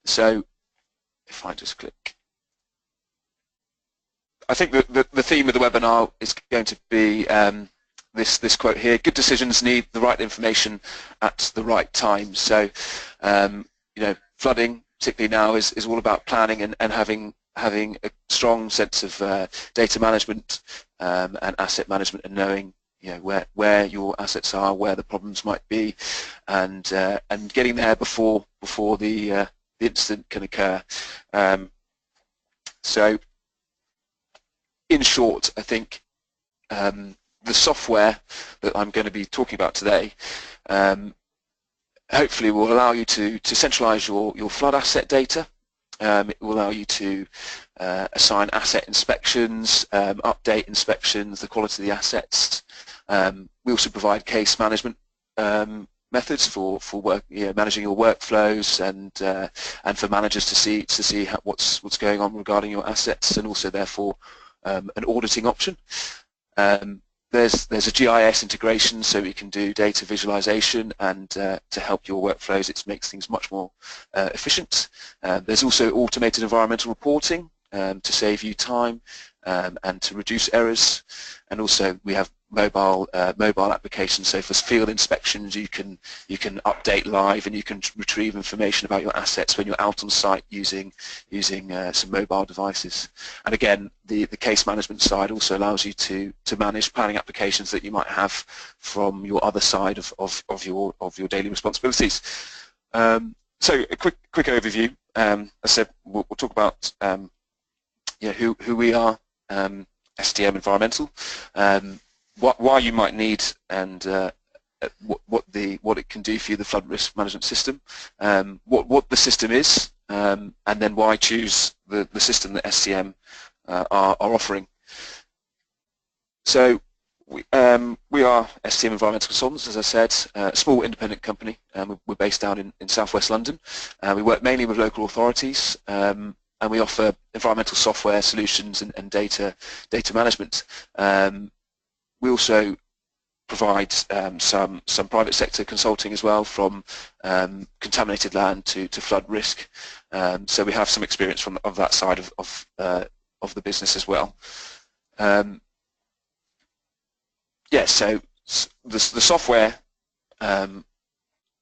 So if I just click, I think that the theme of the webinar is going to be this quote here: good decisions need the right information at the right time. So you know, flooding, particularly now, is all about planning and having a strong sense of data management and asset management, and knowing, you know, where your assets are, where the problems might be, and getting there before the incident can occur. So in short, I think the software that I'm going to be talking about today hopefully will allow you to centralize your flood asset data. It will allow you to assign asset inspections, update inspections, the quality of the assets. We also provide case management methods for work, you know, managing your workflows, and for managers to see what's going on regarding your assets, and also therefore an auditing option. There's a GIS integration, so we can do data visualization, and to help your workflows, it makes things much more efficient. There's also automated environmental reporting to save you time and to reduce errors. And also we have mobile applications, so for field inspections you can update live, and you can retrieve information about your assets when you're out on site using some mobile devices. And again, the case management side also allows you to manage planning applications that you might have from your other side of your daily responsibilities. So a quick overview. As I said, we'll talk about you know, who we are, STM Environmental, why you might need, and what it can do for you, the flood risk management system, what the system is, and then why choose the system that STM are offering. So we are STM Environmental Consultants, as I said, a small independent company. We're based down in southwest London. We work mainly with local authorities, and we offer environmental software solutions and data management. We also provide some private sector consulting as well, from contaminated land to flood risk. So we have some experience of that side of the business as well. Yeah, so the software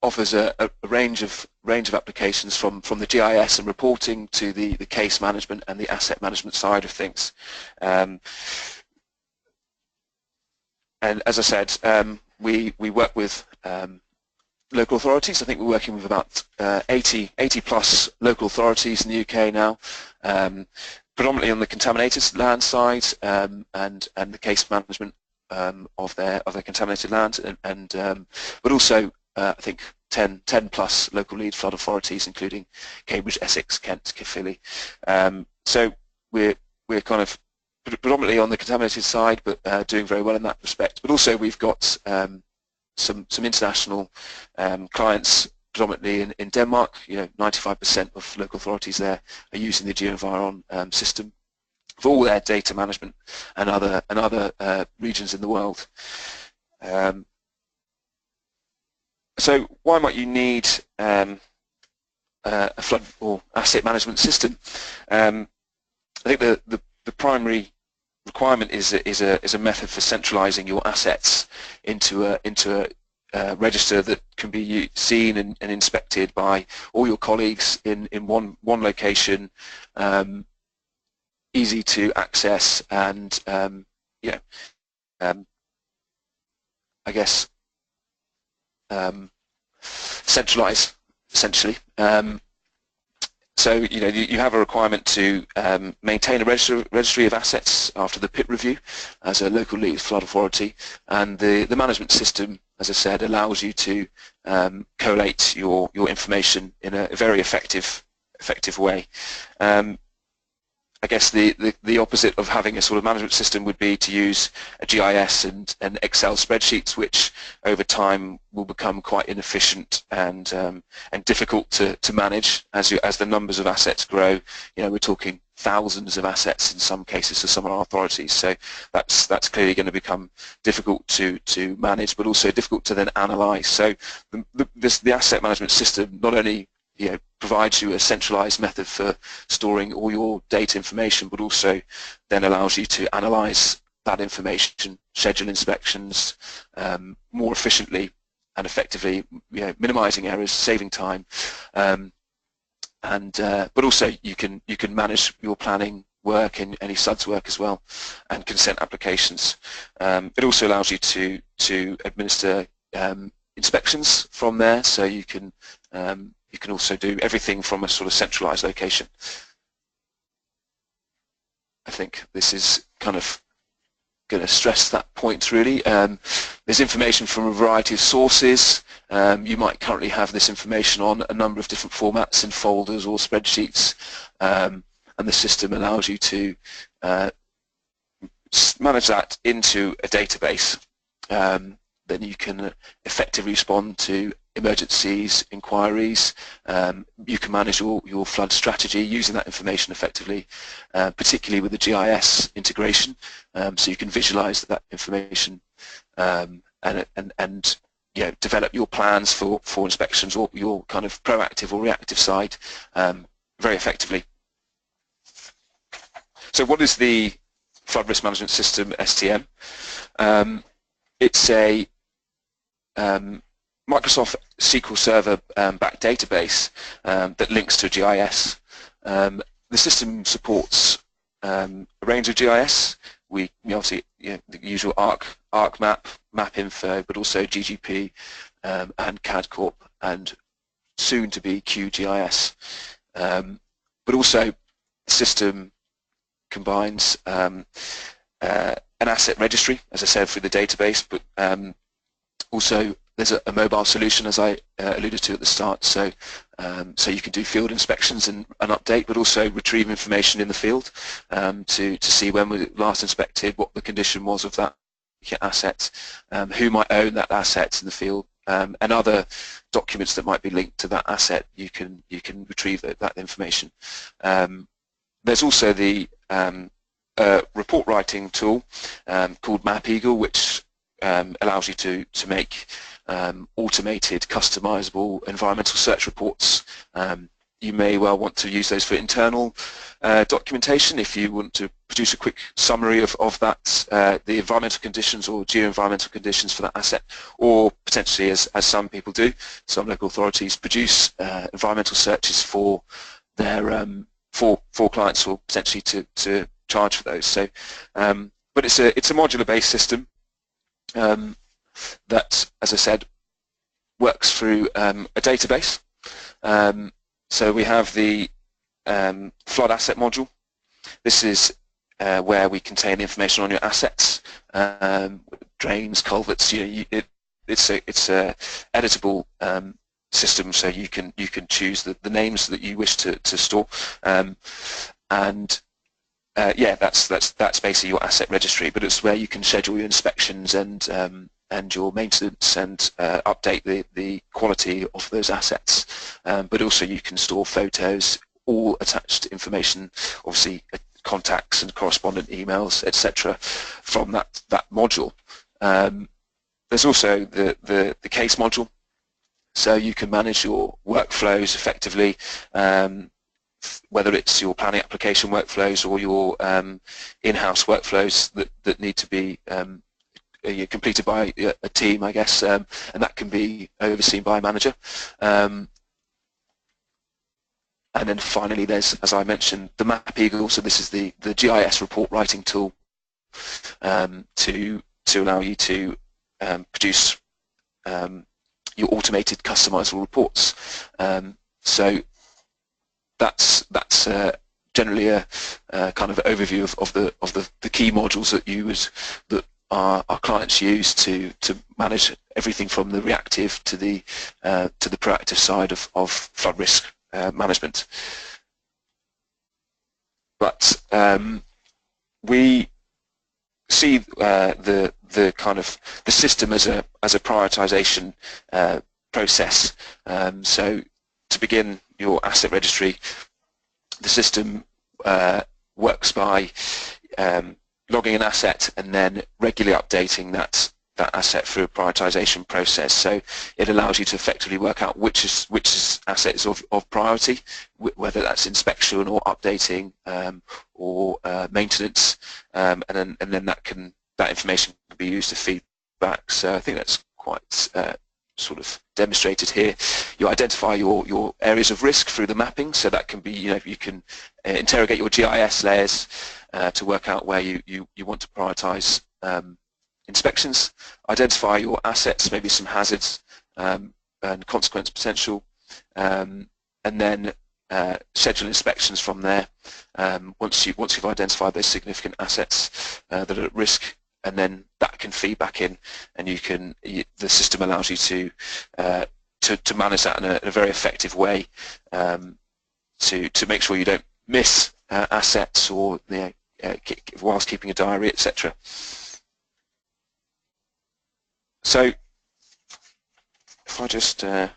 offers a range of applications, from the GIS and reporting to the case management and the asset management side of things. And as I said, we work with local authorities. I think we're working with about 80 plus local authorities in the UK now, predominantly on the contaminated land side, and the case management of their contaminated land, but also I think 10 plus local lead flood authorities, including Cambridge, Essex, Kent, Caerphilly. So we're kind of predominantly on the contaminated side, but doing very well in that respect. But also we've got some international clients, predominantly in Denmark. You know, 95% of local authorities there are using the GeoEnviron system for all their data management and other regions in the world. So why might you need a flood or asset management system? I think the primary requirement is a method for centralizing your assets into a register that can be seen and inspected by all your colleagues in one location, easy to access, and yeah, I guess centralize, essentially. So you know, you have a requirement to maintain a registry of assets after the pit review as a local lead flood authority, and the management system, as I said, allows you to collate your information in a very effective way. I guess the opposite of having a sort of management system would be to use a GIS and Excel spreadsheets, which over time will become quite inefficient and difficult to manage as the numbers of assets grow. You know, we're talking thousands of assets in some cases for some of our authorities, so that's clearly going to become difficult to manage, but also difficult to then analyse. So the asset management system not only provides you a centralized method for storing all your data information, but also then allows you to analyze that information, schedule inspections more efficiently and effectively, minimizing errors, saving time, but also you can manage your planning work and any SUDS work as well, and consent applications. It also allows you to administer inspections from there, so you can also do everything from a sort of centralized location. I think this is kind of going to stress that point really. There's information from a variety of sources. You might currently have this information on a number of different formats in folders or spreadsheets, and the system allows you to manage that into a database. Then you can effectively respond to emergencies, inquiries. You can manage your flood strategy using that information effectively, particularly with the GIS integration. So you can visualize that information and develop your plans for inspections, or your kind of proactive or reactive side very effectively. So what is the Flood Risk Management System, STM? It's a Microsoft SQL Server backed database that links to GIS. The system supports a range of GIS. We obviously, the usual ArcMap, MapInfo, but also GGP and CAD Corp, and soon to be QGIS. But also the system combines an asset registry, as I said, through the database, but also there's a mobile solution, as I alluded to at the start, so you can do field inspections and update, but also retrieve information in the field to see when we last inspected, what the condition was of that asset, who might own that asset in the field, and other documents that might be linked to that asset. You can retrieve that information. There's also the report writing tool called MapEagle, which allows you to make automated, customizable environmental search reports. You may well want to use those for internal documentation if you want to produce a quick summary of that, the environmental conditions or geo-environmental conditions for that asset, or potentially, as some people do, some local authorities produce environmental searches for their for clients, or potentially to charge for those. So, but it's a modular-based system that, as I said, works through a database. So we have the flood asset module. This is where we contain information on your assets, drains, culverts. It's a editable system, so you can choose the names that you wish to store, yeah, that's basically your asset registry. But it's where you can schedule your inspections and your maintenance, and update the quality of those assets. But also you can store photos, all attached information, obviously contacts and correspondent emails, etc., from that module. There's also the case module, so you can manage your workflows effectively, whether it's your planning application workflows or your in-house workflows that need to be completed by a team, I guess, and that can be overseen by a manager. And then finally, there's, as I mentioned, the MapEagle. So this is the GIS report writing tool to allow you to produce your automated customizable reports. So that's generally a kind of overview of the key modules that our clients use to manage everything from the reactive to the proactive side of flood risk management. But we see the kind of the system as a prioritization process. So to begin your asset registry, the system works by logging an asset and then regularly updating that that asset through a prioritization process. So it allows you to effectively work out which asset is of priority, whether that's inspection or updating or maintenance, and then that information can be used to feed back. So I think that's quite sort of demonstrated here. You identify your areas of risk through the mapping, so that can be, you can interrogate your GIS layers to work out where you want to prioritize inspections, identify your assets, maybe some hazards and consequence potential, and then schedule inspections from there once you've identified those significant assets that are at risk, and then that can feed back in, and the system allows you to manage that in a very effective way to make sure you don't miss assets or whilst keeping a diary, etc. So if I just I'll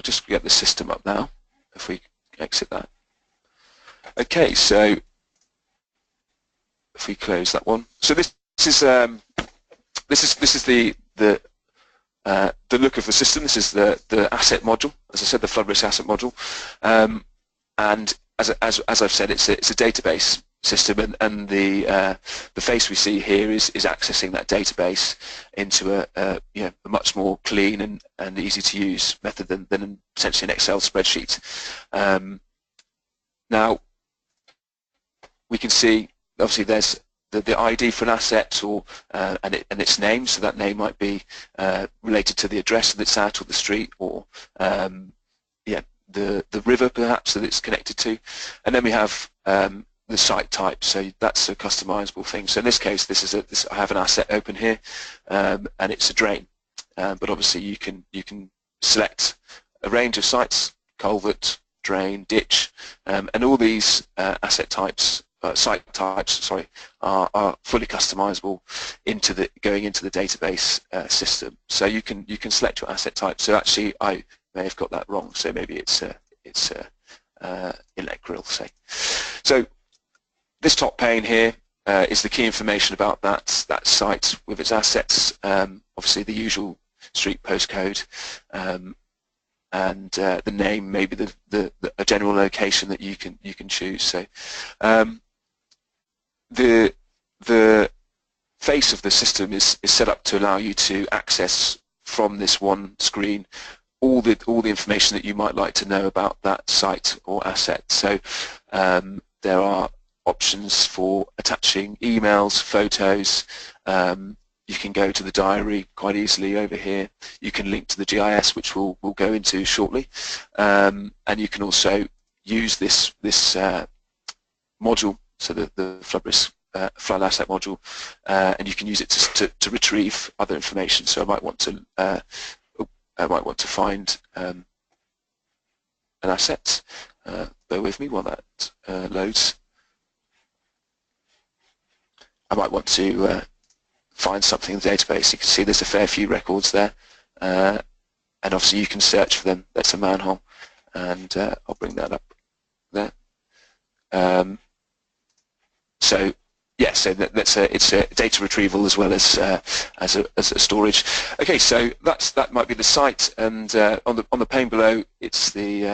just get the system up now if we exit that. Okay, so if we close that one, so this is the look of the system. This is the asset module, as I said, the flood risk asset module, and as I've said, it's a database system, and the face we see here is accessing that database into a much more clean and easy to use method than potentially an Excel spreadsheet. Now we can see obviously there's the ID for an asset and its name, so that name might be related to the address that it's at or the street or the river perhaps that it's connected to, and then we have the site type, so that's a customizable thing. So in this case, I have an asset open here, and it's a drain, but obviously you can select a range of sites: culvert, drain, ditch, and all these asset types, site types, sorry, are fully customizable going into the database system. So you can select your asset type. So actually, I may have got that wrong. So maybe it's inlet grill, say. So this top pane here is the key information about that site with its assets. Obviously, the usual street postcode, and the name, maybe a general location that you can choose. So the face of the system is set up to allow you to access from this one screen all the information that you might like to know about that site or asset. So there are options for attaching emails, photos. You can go to the diary quite easily over here. You can link to the GIS, which we'll go into shortly, and you can also use this module, so the flood risk flood asset module, and you can use it to retrieve other information. So I might want to find an asset. Bear with me while that loads. I might want to find something in the database. You can see there's a fair few records there, and obviously you can search for them. That's a manhole, and I'll bring that up there. So yeah, so it's a data retrieval as well as a storage. Okay, so that might be the site, and on the pane below, it's the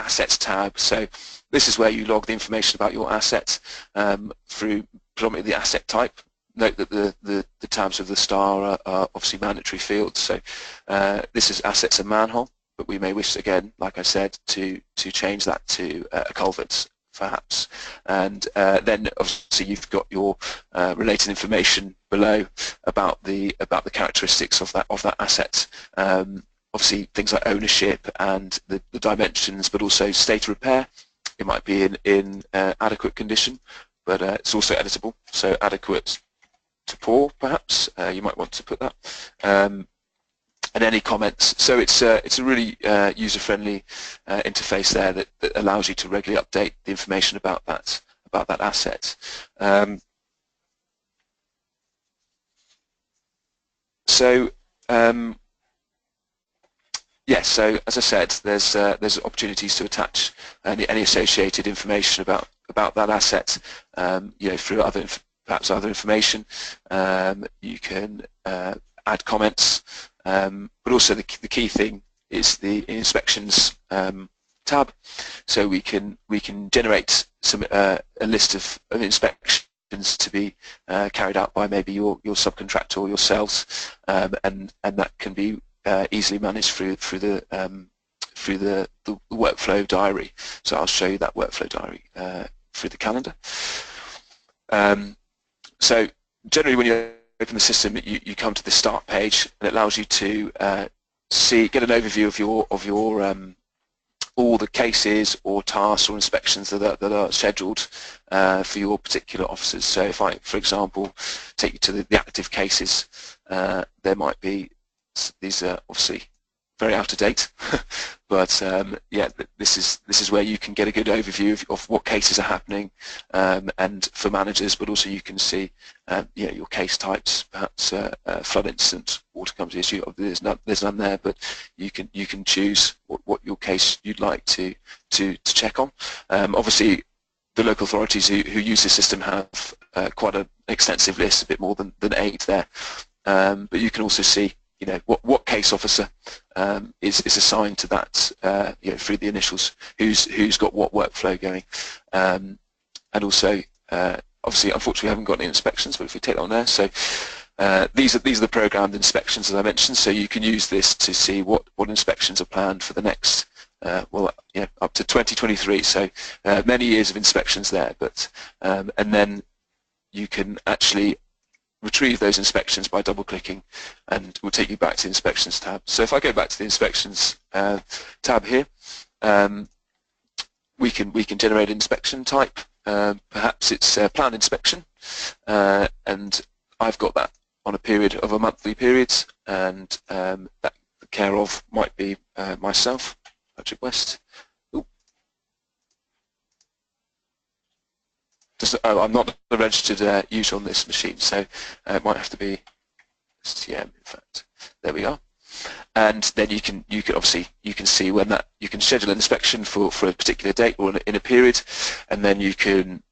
assets tab. So this is where you log the information about your assets through predominantly the asset type. Note that the tabs of the star are obviously mandatory fields. So this is assets and manhole, but we may wish, again, like I said, to change that to a culvert, perhaps. And then obviously you've got your related information below about the characteristics of that asset. Obviously things like ownership and the dimensions, but also state of repair. It might be in adequate condition, but it's also editable. So adequate to poor, perhaps. You might want to put that. And any comments. So it's a really user-friendly interface there that allows you to regularly update the information about that asset. Yes, so as I said, there's opportunities to attach any associated information about that asset, through other perhaps other information. You can add comments, but also the key thing is the inspections tab. So we can generate some a list of inspections to be carried out by maybe your subcontractor or yourselves, and that can be easily managed through the workflow diary. So I'll show you that workflow diary through the calendar. So generally, when you open the system, you come to the start page, and it allows you to get an overview of your all the cases or tasks or inspections that are scheduled for your particular offices. So if I, for example, take you to the active cases, there might be, these are obviously very out of date, but yeah, this is where you can get a good overview of what cases are happening, and for managers, but also you can see yeah, your case types, perhaps flood incident, water company issue. There's none there, but you can choose what your case you'd like to check on. Obviously, the local authorities who use this system have quite an extensive list, a bit more than 8 there, but you can also see, you know, what case officer is assigned to that, you know, through the initials, who's got what workflow going, and also obviously, unfortunately, we haven't got any inspections, but if we take that on there, so these are the programmed inspections, as I mentioned. So you can use this to see what inspections are planned for the next, well, you know, up to 2023. So many years of inspections there, but and then you can actually retrieve those inspections by double-clicking, and we'll take you back to the Inspections tab. So if I go back to the Inspections tab here, we can generate an inspection type. Perhaps it's a planned inspection, and I've got that on a period of a monthly period, and that the care of might be myself, Patrick West. I'm not the registered user on this machine, so it might have to be STM. In fact, there we are. And then you can obviously see when that you can schedule an inspection for a particular date or in a period, and then you can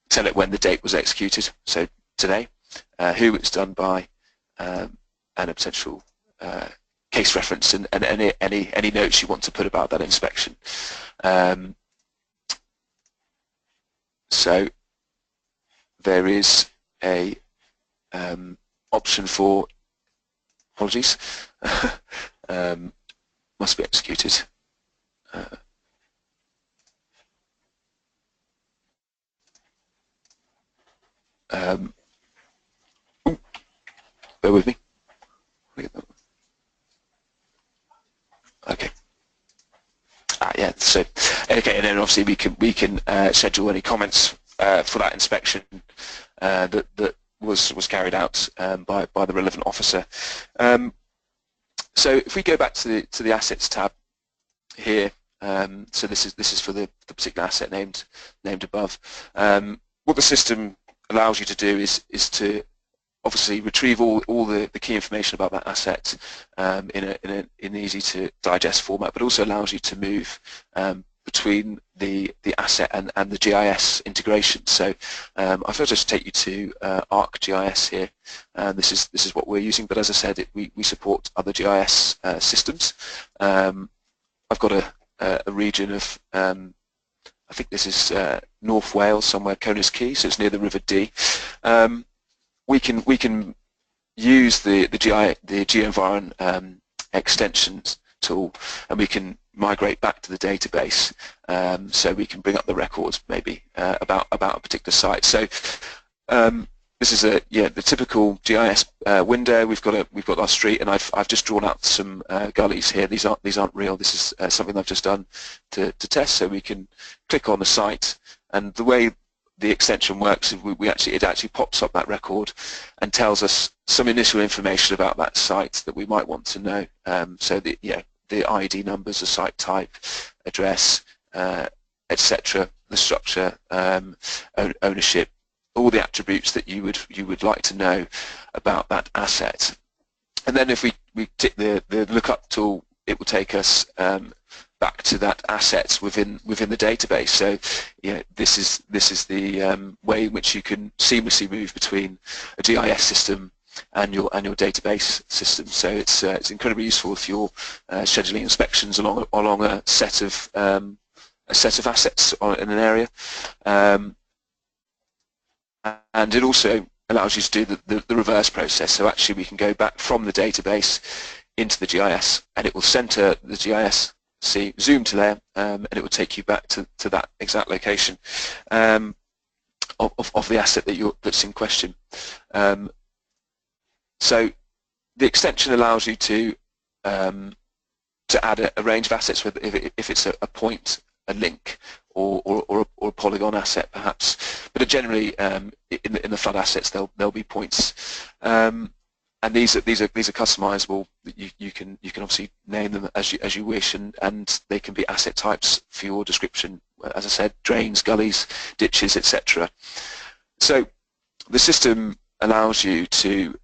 tell it when the date was executed. So today, who it's done by, and a potential case reference, and any notes you want to put about that inspection. So there is a option for, apologies, must be executed. Bear with me. Okay. Yeah. So okay, and then obviously we can schedule any comments for that inspection that was carried out by the relevant officer. So if we go back to the Assets tab here, so this is for the particular asset named above. What the system allows you to do is to obviously retrieve all the key information about that asset in an easy to digest format, but also allows you to move between the asset and the GIS integration. So I'll just take you to Arcgis here. This is what we're using, but as I said, we support other GIS systems. I've got a region of I think this is North Wales, somewhere Conus Key, so it's near the River Dee. We can use the GeoEnviron extensions tool, and we can migrate back to the database, so we can bring up the records maybe about a particular site. So this is the typical GIS window. We've got our street, and I've just drawn out some gullies here. These aren't real. This is something I've just done to test. So we can click on the site, and the way the extension works, it actually pops up that record and tells us some initial information about that site that we might want to know. So the ID numbers, the site type, address, etc., the structure, ownership, all the attributes that you would like to know about that asset. And then if we tick the lookup tool, it will take us back to that asset within the database. So this is the way in which you can seamlessly move between a GIS system and your database system. So it's incredibly useful if you're scheduling inspections along a set of assets in an area, and it also allows you to do the reverse process. So actually we can go back from the database into the GIS, and it will center the GIS, zoom to there, and it will take you back to that exact location of the asset that's in question. So the extension allows you to add a range of assets, if it's a point, a link, or a polygon asset perhaps. But generally in the flood assets there'll be points, and these are customizable. You can obviously name them as you wish, and they can be asset types for your description. As I said, drains, gullies, ditches, etc. So the system allows you to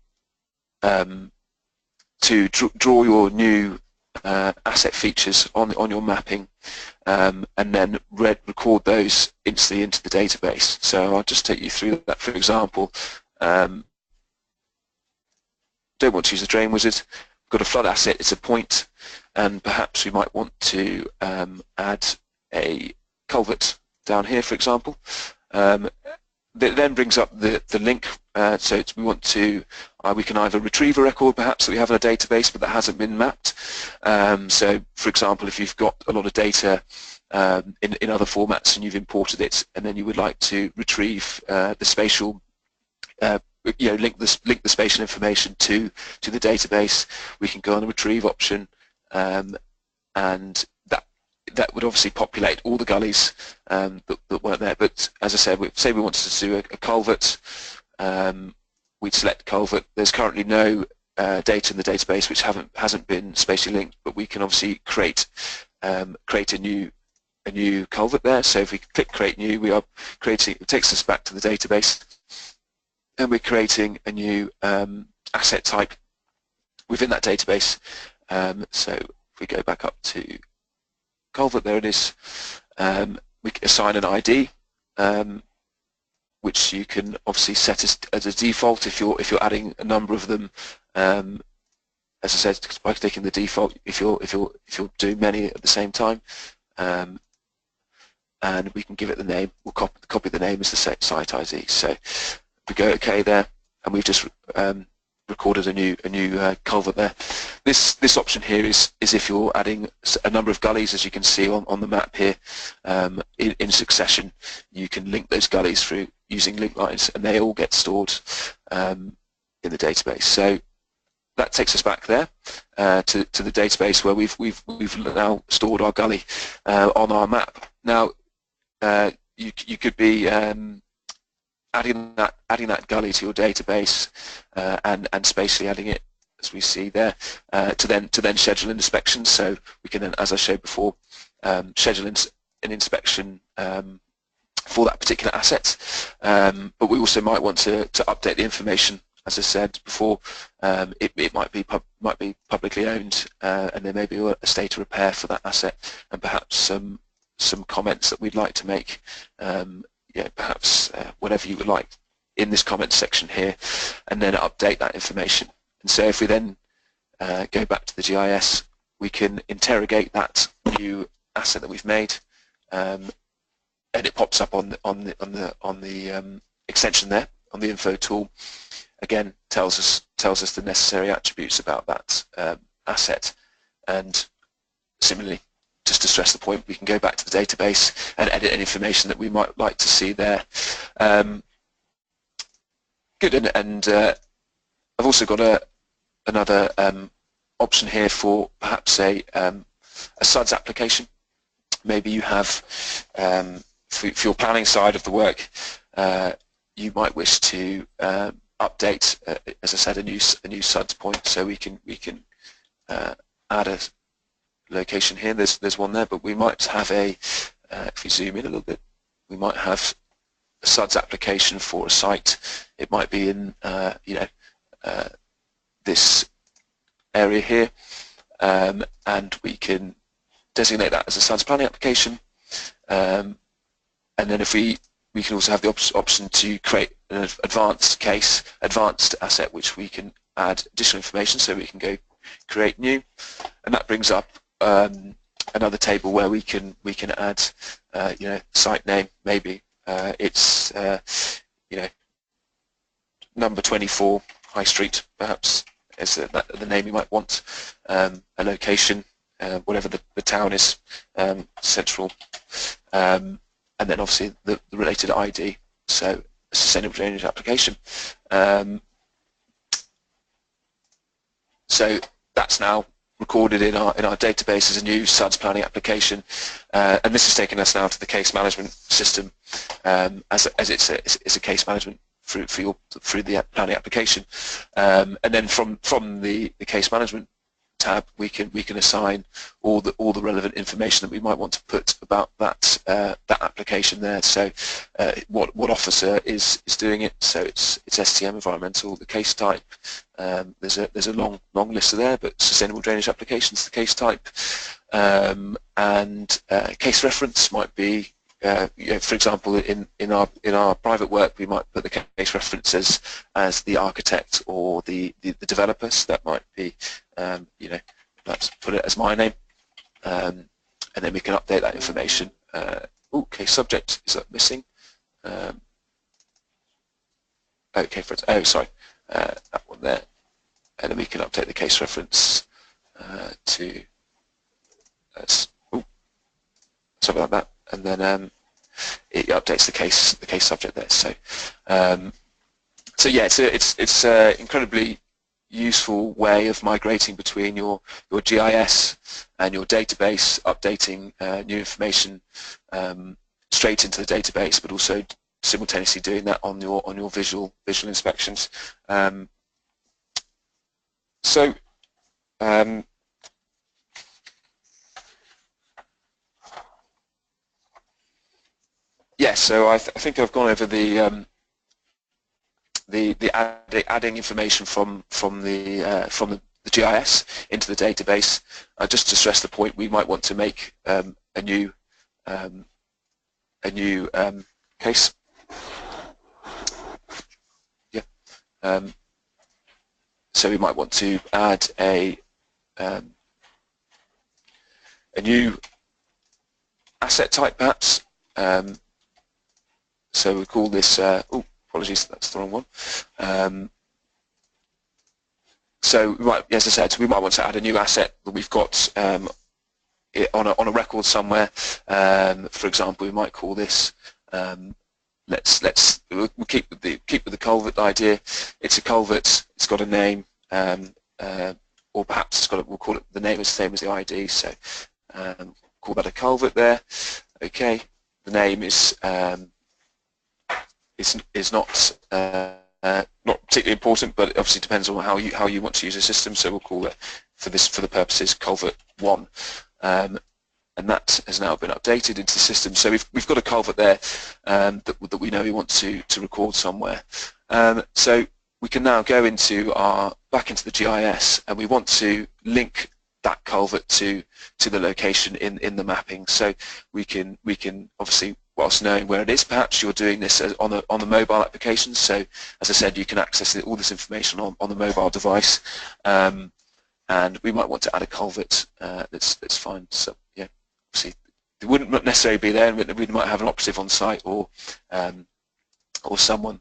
draw your new asset features on your mapping, and then record those instantly into the database. So I'll just take you through that. For example, don't want to use the drain wizard. We've got a flood asset, it's a point, and perhaps we might want to add a culvert down here, for example. That then brings up the link. So we want to, we can either retrieve a record perhaps that we have in a database but that hasn't been mapped. So for example, if you've got a lot of data in other formats and you've imported it, and then you would like to retrieve the spatial, link the spatial information to the database, we can go on the retrieve option, and that would obviously populate all the gullies that weren't there. But as I said, say we wanted to do a culvert, we'd select culvert. There's currently no data in the database which hasn't been spatially linked, but we can obviously create a new culvert there. So if we click create new, we are creating, it takes us back to the database, and we're creating a new asset type within that database. So if we go back up to culvert, there it is. We can assign an ID, which you can obviously set as a default if you're adding a number of them. As I said, by clicking the default, if you're doing many at the same time, and we can give it the name. We'll copy the name as the site ID. So we go OK there, and we've just recorded a new culvert there. This option here is if you're adding a number of gullies, as you can see on the map here, in succession. You can link those gullies through using link lines, and they all get stored in the database. So that takes us back there to the database where we've now stored our gully on our map. Now you could be adding that gully to your database and spatially adding it, as we see there, to then schedule inspections. So we can then, as I showed before, schedule an inspection for that particular asset. But we also might want to update the information. As I said before, it might be publicly owned, and there may be a state of repair for that asset, and perhaps some comments that we'd like to make. Perhaps whatever you would like in this comment section here, and then update that information. And so if we then go back to the GIS, we can interrogate that new asset that we've made, and it pops up on the extension there, on the info tool. Again, tells us the necessary attributes about that asset. And similarly, just to stress the point, we can go back to the database and edit any information that we might like to see there. Good, and I've also got another option here for perhaps a SUDS application. Maybe you have, for your planning side of the work, you might wish to update, as I said, a new SUDS point. So we can add a location here. There's one there, but we might have if we zoom in a little bit, we might have a SUDS application for a site. It might be in this area here, and we can designate that as a SADS planning application, and then if we can also have the option to create an advanced asset, which we can add additional information, so we can go create new, and that brings up another table where we can add site name, maybe it's number 24 High Street, perhaps is the name you might want, a location, whatever the town is, central, and then obviously the related ID, so a sustainable drainage application. So that's now recorded in our database as a new SADS planning application, and this has taken us now to the case management system, as it's a case management through the planning application, and then from the case management tab we can assign all the relevant information that we might want to put about that application there. So what officer is doing it, so it's STM environmental, the case type, there's a long list there, but sustainable drainage applications, the case type, and case reference might be, for example, in our private work we might put the case references as the architect or the developer, so that might be let's put it as my name, and then we can update that information. Case subject, is that missing? Okay, sorry, that one there, and then we can update the case reference to something like that, and then it updates the case subject there. So so yeah, it's an incredibly useful way of migrating between your GIS and your database, updating new information straight into the database, but also simultaneously doing that on your visual inspections. Yeah, so I think I've gone over the adding information from the GIS into the database. Just to stress the point, we might want to make a new case. Yeah. So we might want to add a new asset type, perhaps. So we call this, apologies, that's the wrong one. So we might, as I said, we might want to add a new asset that we've got on a record somewhere. For example, we might call this, we'll keep with the culvert idea. It's a culvert, it's got a name, or perhaps we'll call it, the name is the same as the ID. So call that a culvert there. Okay, the name is not particularly important, but it obviously depends on how you want to use the system. So we'll call it, for the purposes, culvert 1, and that has now been updated into the system. So we've got a culvert there that we know we want to record somewhere. So we can now go back into the GIS, and we want to link that culvert to the location in the mapping. So we can obviously, whilst knowing where it is, perhaps you're doing this on the mobile application. So as I said, you can access all this information on the mobile device, and we might want to add a culvert. That's fine. So yeah, obviously it wouldn't necessarily be there, and we might have an operative on site, or someone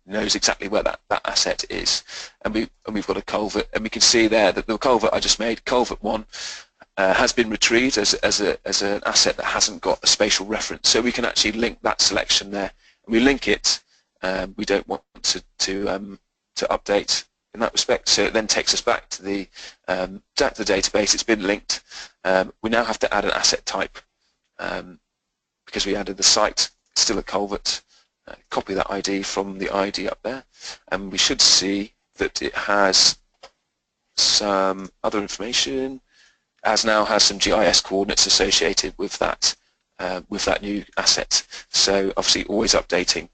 knows exactly where that asset is, and we've got a culvert, and we can see there that the culvert I just made, culvert 1, has been retrieved as an asset that hasn't got a spatial reference. So we can actually link that selection there, and we link it. We don't want to update in that respect, so it then takes us back to the database. It's been linked. We now have to add an asset type, because we added the site. It's still a culvert. Copy that ID from the ID up there, and we should see that it has some other information, now has some GIS coordinates associated with that new asset. So obviously always updating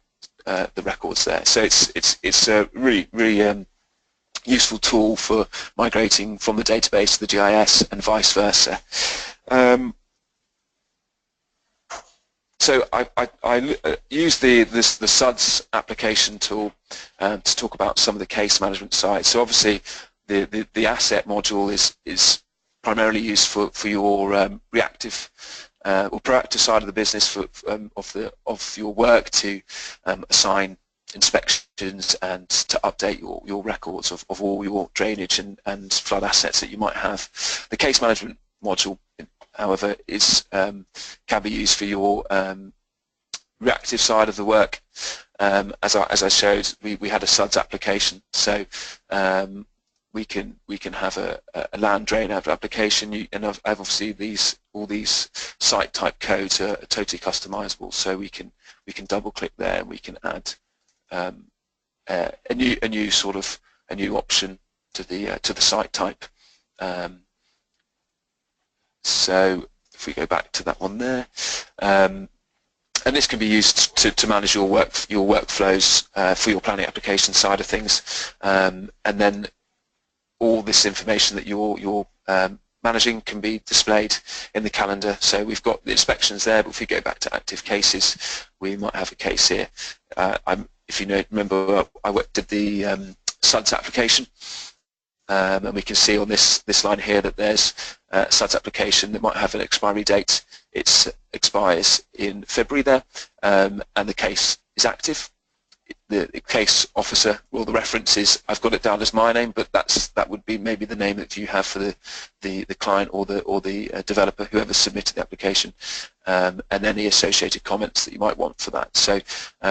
the records there. So it's a really useful tool for migrating from the database to the GIS and vice versa. So I use the SUDS application tool to talk about some of the case management side. So obviously the asset module is primarily used for your reactive or proactive side of the business of your work to assign inspections and to update your records of all your drainage and flood assets that you might have. The case management module, however, can be used for your reactive side of the work. As I showed, we had a SUDS application, so we can have a land drain application, and obviously all these site type codes are totally customizable. So we can double click there and we can add a new option to the site type. So if we go back to that one there, and this can be used to manage your workflows for your planning application side of things, and then all this information that you're managing can be displayed in the calendar. So we've got the inspections there, but if we go back to active cases, we might have a case here. If you remember, I did the SUDS application, and we can see on this line here that there's a SUDS application that might have an expiry date. It expires in February there, and the case is active. The case officer, well, the reference is, I've got it down as my name, but that would be maybe the name that you have for the client or the developer, whoever submitted the application, and any associated comments that you might want for that. So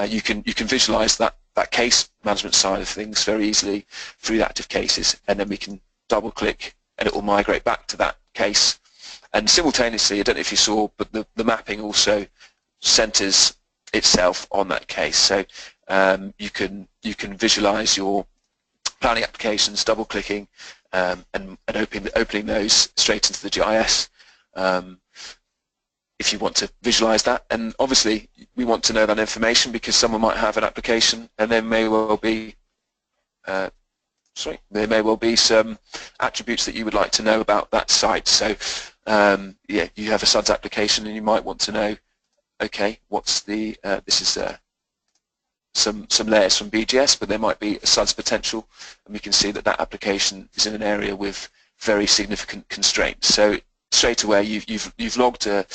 you can visualize that case management side of things very easily through the active cases, and then we can double click and it will migrate back to that case. And simultaneously, I don't know if you saw, but the mapping also centers itself on that case. So you can visualize your planning applications, double clicking and opening those straight into the GIS if you want to visualize that. And obviously we want to know that information because someone might have an application and there may well be some attributes that you would like to know about that site. So yeah, you have a SUDS application and you might want to know, okay, what's the this is some layers from BGS, but there might be a SUDS potential, and we can see that application is in an area with very significant constraints. So straight away you've logged a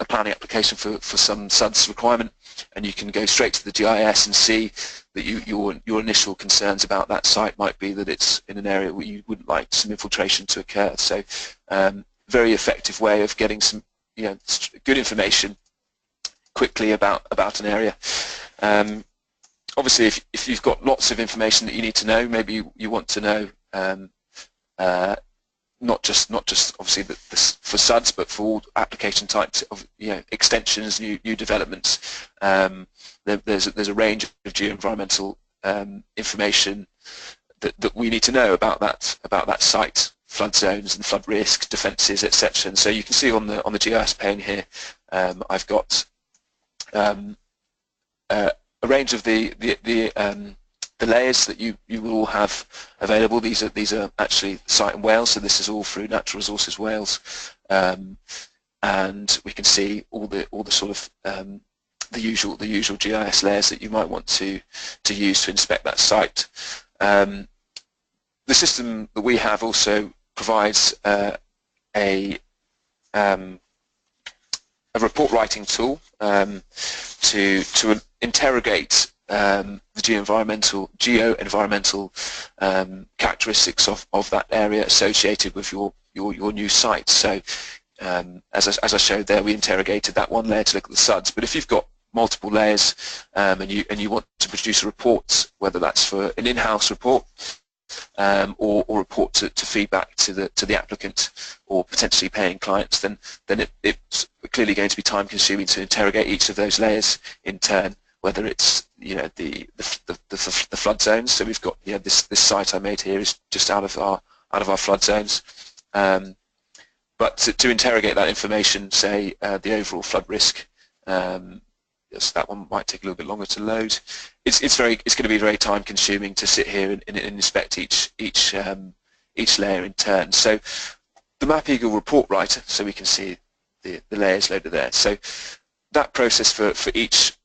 planning application for some SUDS requirement, and you can go straight to the GIS and see that your initial concerns about that site might be that it's in an area where you wouldn't like some infiltration to occur. So very effective way of getting some good information quickly about an area. Obviously, if you've got lots of information that you need to know, maybe you want to know not just obviously for SUDS, but for all application types of extensions, new developments. There's a range of GeoEnvironmental information that we need to know about that site, flood zones and flood risk, defences, etc. And so you can see on the GIS pane here, I've got a range of the layers that you will all have available. These are actually site in Wales, so this is all through Natural Resources Wales, and we can see all the sort of the usual GIS layers that you might want to use to inspect that site. The system that we have also provides a report writing tool to interrogate the GeoEnvironmental characteristics of that area associated with your new site. So as I showed there, we interrogated that one layer to look at the SUDS. But if you've got multiple layers and you want to produce a report, whether that's for an in-house report or report to feedback to the applicant or potentially paying clients, then it's clearly going to be time consuming to interrogate each of those layers in turn, whether it's the flood zones. So we've got this site I made here is just out of our flood zones, but to interrogate that information, say the overall flood risk, yes, that one might take a little bit longer to load. It's going to be very time consuming to sit here and inspect each layer in turn. So the MapEagle report writer, so we can see layers loaded there. So that process for each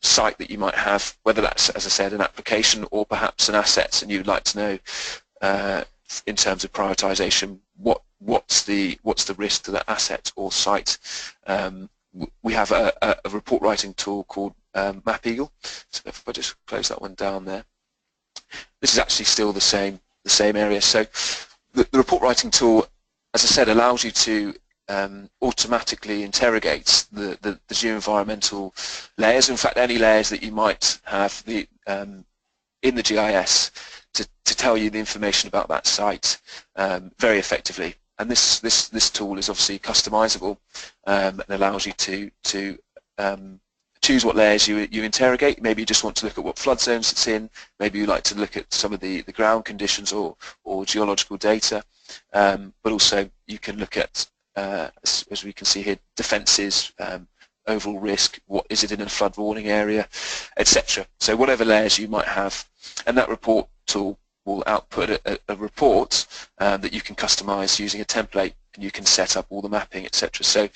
site that you might have, whether that's, as I said, an application or perhaps an asset, and you'd like to know in terms of prioritization what's the risk to that asset or site. We have a report writing tool called MapEagle. So if I just close that one down there, this is actually still the same area. So the report writing tool, as I said, allows you to automatically interrogate the geoenvironmental layers. In fact, any layers that you might have in the GIS to tell you the information about that site very effectively. And this tool is obviously customizable and allows you to choose what layers you interrogate. Maybe you just want to look at what flood zones it's in. Maybe you like to look at some of the ground conditions or geological data. But also you can look at, as we can see here, defences, overall risk, what is it in a flood warning area, etc. So whatever layers you might have, and that report tool will output a report that you can customize using a template, and you can set up all the mapping, etc. So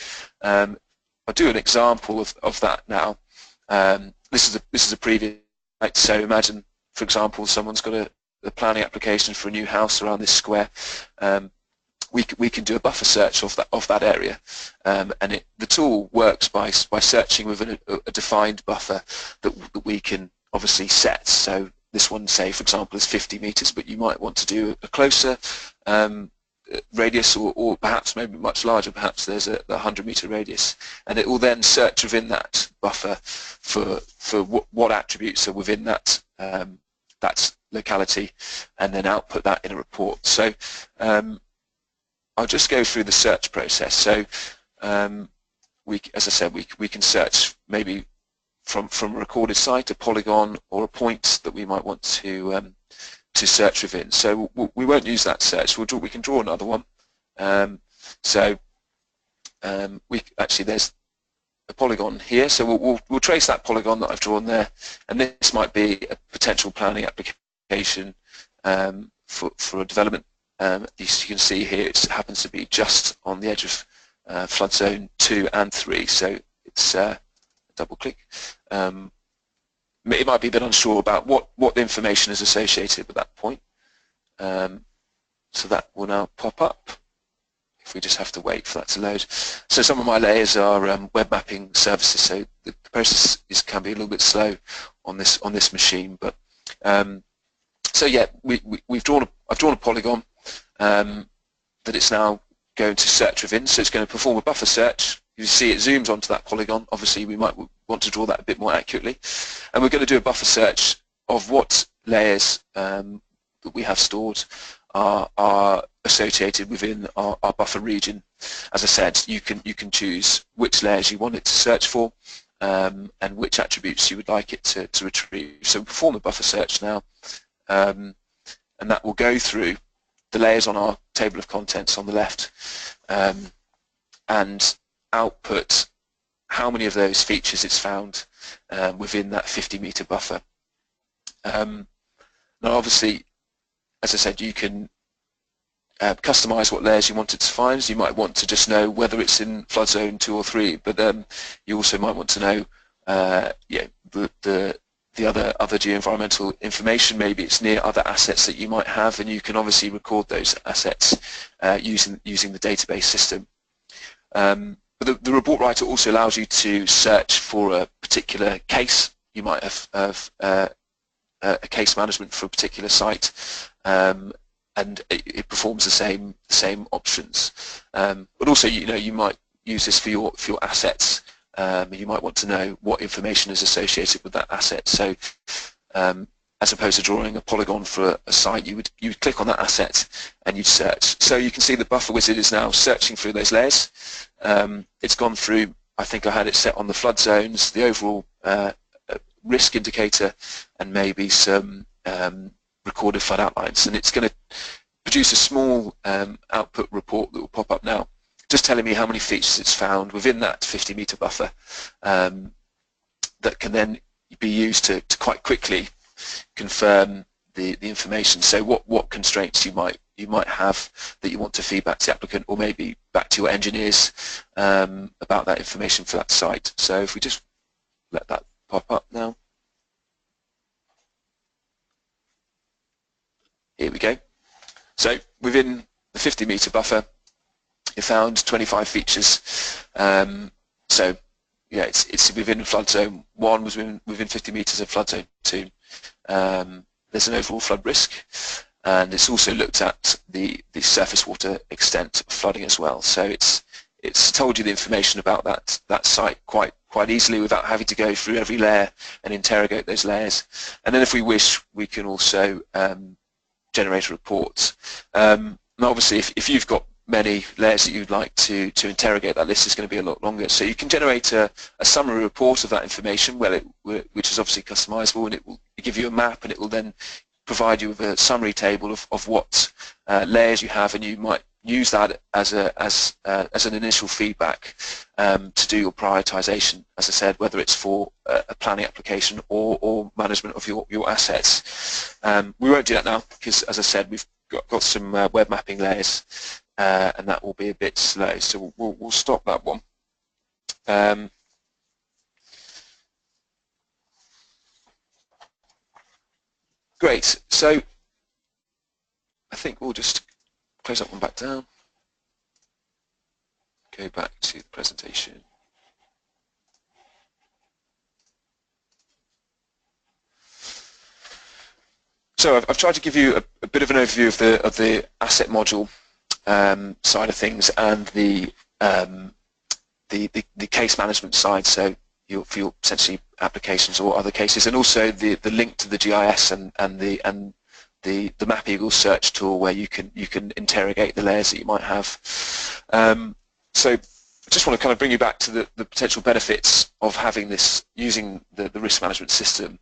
I'll do an example of that now. This is a previous site. So imagine, for example, someone's got a planning application for a new house around this square. We can do a buffer search of that area, and the tool works by searching within a defined buffer that we can obviously set. So this one, say for example, is 50 meters, but you might want to do a closer radius, or perhaps maybe much larger. Perhaps there's a 100-meter radius, and it will then search within that buffer for what attributes are within that that locality, and then output that in a report. So I'll just go through the search process. So as I said, we can search maybe from a recorded site, a polygon, or a point that we might want to search within. So we won't use that search. We can draw another one. Actually there's a polygon here, so we'll trace that polygon that I've drawn there, and this might be a potential planning application for a development. As you can see here, it happens to be just on the edge of flood zone 2 and 3, so it's double click. It might be a bit unsure about what information is associated with that point. So that will now pop up if we just have to wait for that to load. So some of my layers are web mapping services, so the process can be a little bit slow on this machine. But so yeah, I've drawn a polygon that it's now going to search within. So it's going to perform a buffer search. You see it zooms onto that polygon. Obviously we might want to draw that a bit more accurately, and we're going to do a buffer search of what layers that we have stored are associated within our buffer region. As I said, you can choose which layers you want it to search for, and which attributes you would like it to retrieve. So we'll perform the buffer search now, and that will go through the layers on our table of contents on the left, and output how many of those features it's found within that 50-meter buffer. Now obviously, as I said, you can customize what layers you want it to find. So you might want to just know whether it's in flood zone 2 or 3, but you also might want to know the other geoenvironmental information. Maybe it's near other assets that you might have, and you can obviously record those assets using the database system. But the report writer also allows you to search for a particular case. You might have a case management for a particular site, and it performs the same options. But also, you might use this for your assets. You might want to know what information is associated with that asset. So as opposed to drawing a polygon for a site, you would click on that asset and you'd search. So you can see the buffer wizard is now searching through those layers. It's gone through, I think I had it set on the flood zones, the overall risk indicator, and maybe some recorded flood outlines. And it's going to produce a small output report that will pop up now, just telling me how many features it's found within that 50-meter buffer, that can then be used to quite quickly confirm the information. So what constraints you might you might have that you want to feed back to the applicant, or maybe back to your engineers about that information for that site. So if we just let that pop up now. Here we go. So within the 50-metre buffer, you found 25 features. So yeah, it's within flood zone 1 was within 50 metres of flood zone 2. There's an overall flood risk, and it's also looked at the surface water extent of flooding as well. So it's told you the information about that site quite easily without having to go through every layer and interrogate those layers. And then if we wish, we can also generate a report. And obviously if you've got many layers that you'd like to interrogate, that list is going to be a lot longer. So you can generate a summary report of that information, which is obviously customizable, and it will give you a map, and it will then provide you with a summary table of what layers you have, and you might use that as an initial feedback to do your prioritization, as I said, whether it's for a planning application or management of your assets. We won't do that now because, as I said, we've got some web mapping layers, and that will be a bit slow, so we'll stop that one. Great, so I think we'll just close that one back down, go back to the presentation. So I've tried to give you a bit of an overview of the asset module side of things, and the case management side, so for your essentially applications or other cases, and also the link to the GIS and the Map Eagle search tool, where you can interrogate the layers that you might have. So I just want to kind of bring you back to the potential benefits of having this, using the risk management system.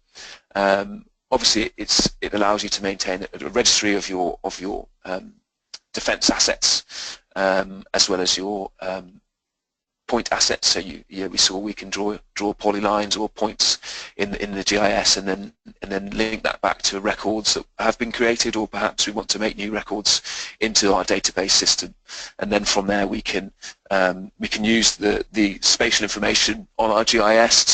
Obviously, it allows you to maintain a registry of your defence assets, as well as your point assets. So we saw we can draw polylines or points in the GIS, and then link that back to records that have been created, or perhaps we want to make new records into our database system, and then from there we can use the spatial information on our GIS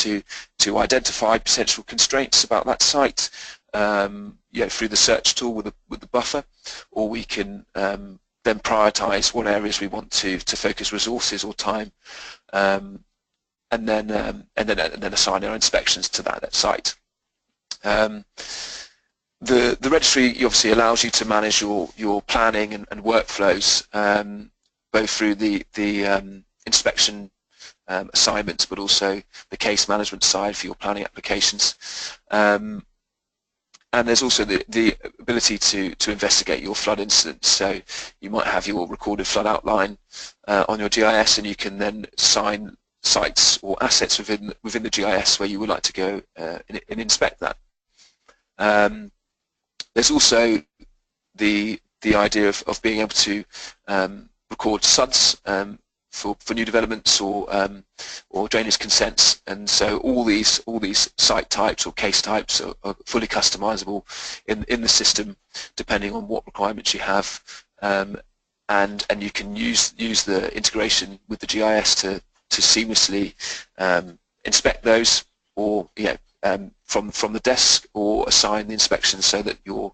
to identify potential constraints about that site, through the search tool with the buffer, or we can then prioritize what areas we want to focus resources or time, and then assign our inspections to that site. The registry obviously allows you to manage your planning and workflows, both through the inspection assignments, but also the case management side for your planning applications. And there's also the ability to investigate your flood incidents. So you might have your recorded flood outline on your GIS, and you can then assign sites or assets within the GIS where you would like to go and inspect that. There's also the idea of being able to record SUDs for new developments or drainage consents, and so all these site types or case types are fully customizable in the system depending on what requirements you have, and you can use the integration with the GIS to seamlessly inspect those, or from the desk, or assign the inspections so that your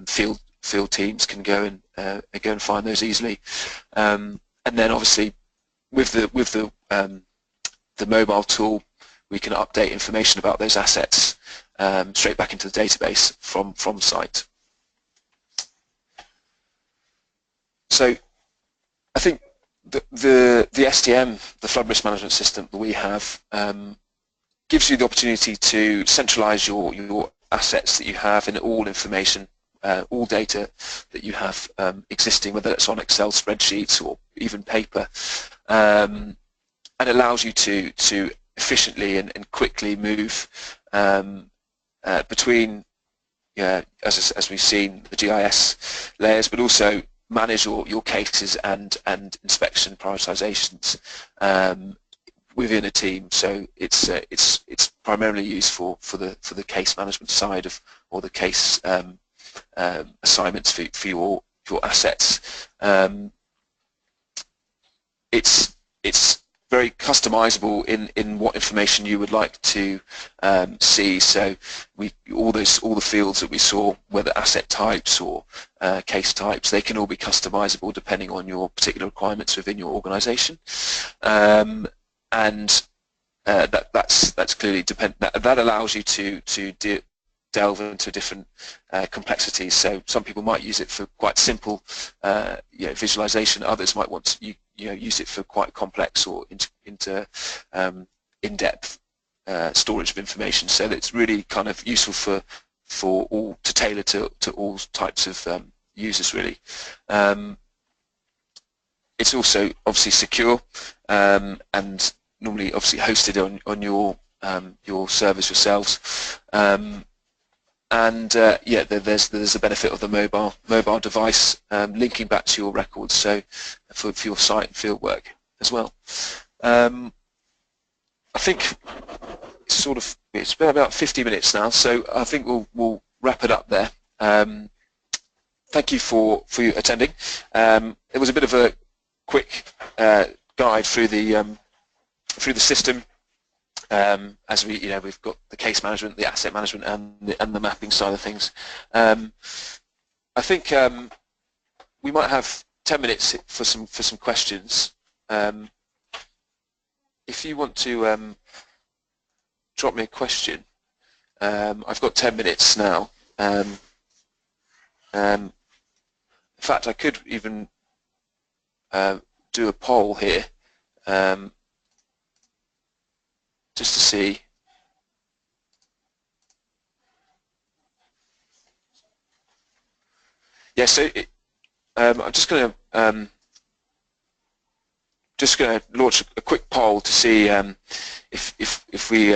field teams can go and find those easily. And then obviously with the mobile tool, we can update information about those assets straight back into the database from site. So I think the SDM, the flood risk management system that we have, gives you the opportunity to centralize your assets that you have, and all information, all data that you have existing, whether it's on Excel spreadsheets or even paper, and allows you to efficiently and quickly move between, as we've seen, the GIS layers, but also manage your cases and inspection prioritizations within a team. So it's primarily used for the case management side of, or the case assignments for assets. It's very customizable in what information you would like to see. So all the fields that we saw, whether asset types or case types, they can all be customizable depending on your particular requirements within your organization. That's clearly that allows you to delve into different complexities. So some people might use it for quite simple visualization. Others might want to use it for quite complex or into in-depth storage of information. So that it's really kind of useful for all, to tailor to all types of users really. It's also obviously secure and normally obviously hosted on your servers yourselves. There's a benefit of the mobile device linking back to your records, so for your site and field work as well. I think it's been about 50 minutes now, so I think we'll wrap it up there. Thank you for attending. It was a bit of a quick guide through the system. As we've got the case management, the asset management, and the mapping side of things. I think we might have 10 minutes for some questions. If you want to drop me a question, I've got 10 minutes now. In fact, I could even do a poll here. Just to see. Yeah, so I'm just going to launch a quick poll to see if we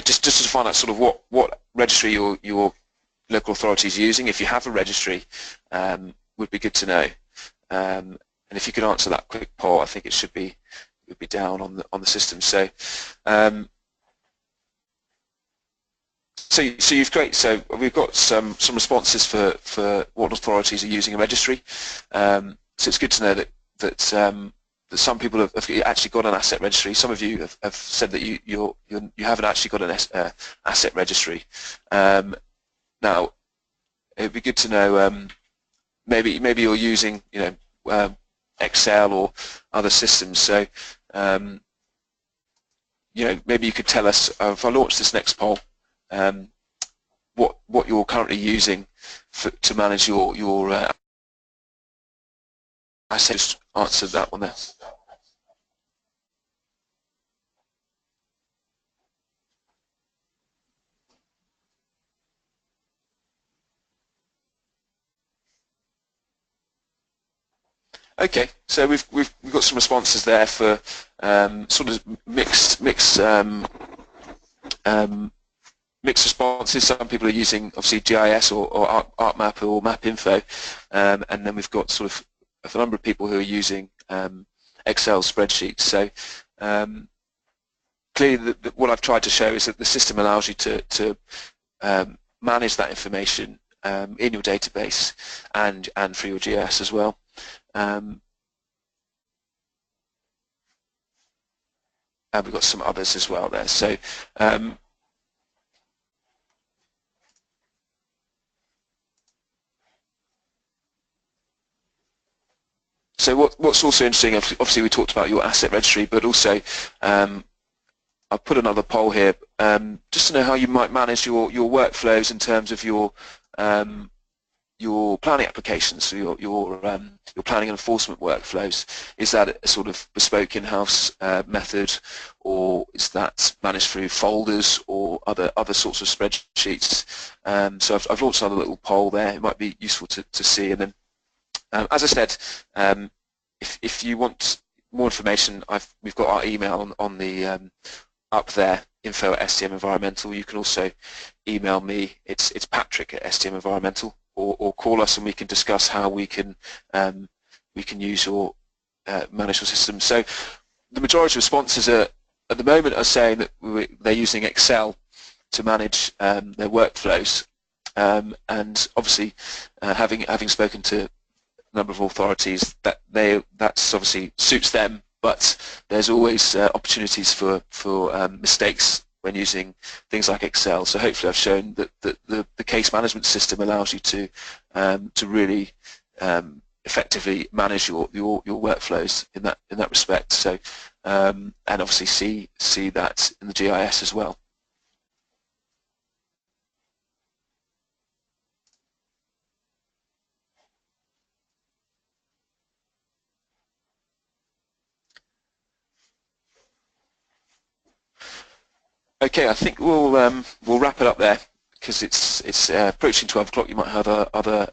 just to find out sort of what registry your local authority is using. If you have a registry, would be good to know. And if you could answer that quick poll, I think it should be down on the system. So you've great. So we've got some responses for what authorities are using a registry. So it's good to know that some people have actually got an asset registry. Some of you have said that you haven't actually got an asset registry. Now it'd be good to know. Maybe you're using Excel or other systems. So maybe you could tell us, if I launch this next poll, what you're currently using to manage your assets. Just answered that one there. Okay, so we've got some responses there for sort of mixed responses. Some people are using obviously GIS or ArcMap or MapInfo, and then we've got sort of a number of people who are using Excel spreadsheets. So clearly, what I've tried to show is that the system allows you to manage that information in your database and for your GIS as well. And we've got some others as well there. So what's also interesting, obviously we talked about your asset registry, but also I've put another poll here just to know how you might manage your workflows in terms of your planning applications, so your planning and enforcement workflows. Is that a sort of bespoke in-house method, or is that managed through folders or other sorts of spreadsheets? So I've launched another little poll there. It might be useful to see. And then, as I said, if you want more information, we've got our email on the up there, info@STM-Environmental. You can also email me. It's Patrick@STM-Environmental. Or call us and we can discuss how we can use or manage your system. So the majority of sponsors at the moment are saying that they're using Excel to manage their workflows. and obviously, having spoken to a number of authorities, that's obviously suits them, but there's always opportunities for mistakes when using things like Excel. So hopefully I've shown that the case management system allows you to really effectively manage your workflows in that respect. So and obviously see that in the GIS as well. Okay, I think we'll wrap it up there because it's approaching 12 o'clock. You might have other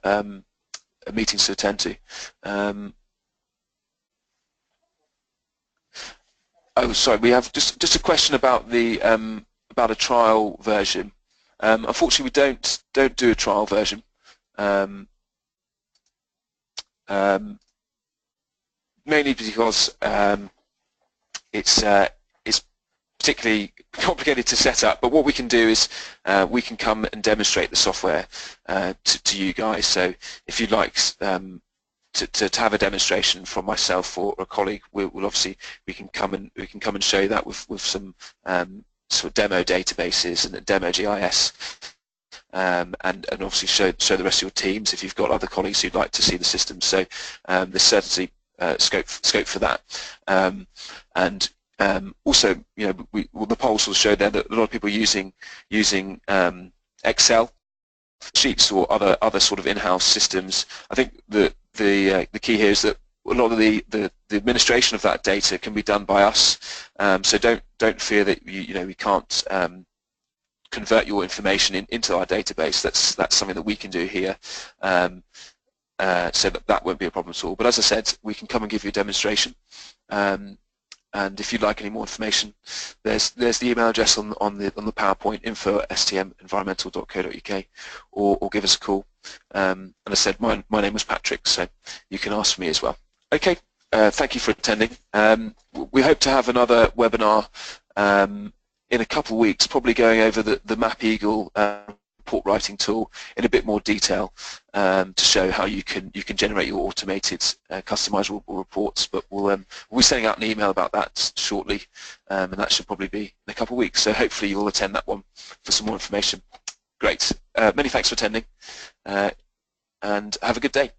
meetings to attend to. Oh, sorry. We have just a question about the about a trial version. Unfortunately, we don't do a trial version. Mainly because it's particularly complicated to set up, but what we can do is we can come and demonstrate the software to you guys. So if you'd like to have a demonstration from myself or a colleague, we'll obviously we can come and show you that with some sort of demo databases and a demo GIS, and obviously show the rest of your teams if you've got other colleagues who'd like to see the system. So there's certainly scope for that, and also, you know, the polls will show there that a lot of people using Excel sheets or other sort of in-house systems. I think the key here is that a lot of the administration of that data can be done by us. So don't fear that we can't convert your information into our database. That's something that we can do here. So that won't be a problem at all. But as I said, we can come and give you a demonstration. And if you'd like any more information, there's the email address on the PowerPoint, info@stmenvironmental.co.uk, or give us a call. And I said my name was Patrick, so you can ask for me as well. Okay, thank you for attending. We hope to have another webinar in a couple of weeks, probably going over the MapEagle report writing tool in a bit more detail to show how you can generate your automated customizable reports. But we'll be sending out an email about that shortly, and that should probably be in a couple of weeks. So hopefully you'll attend that one for some more information. Great. Many thanks for attending, and have a good day.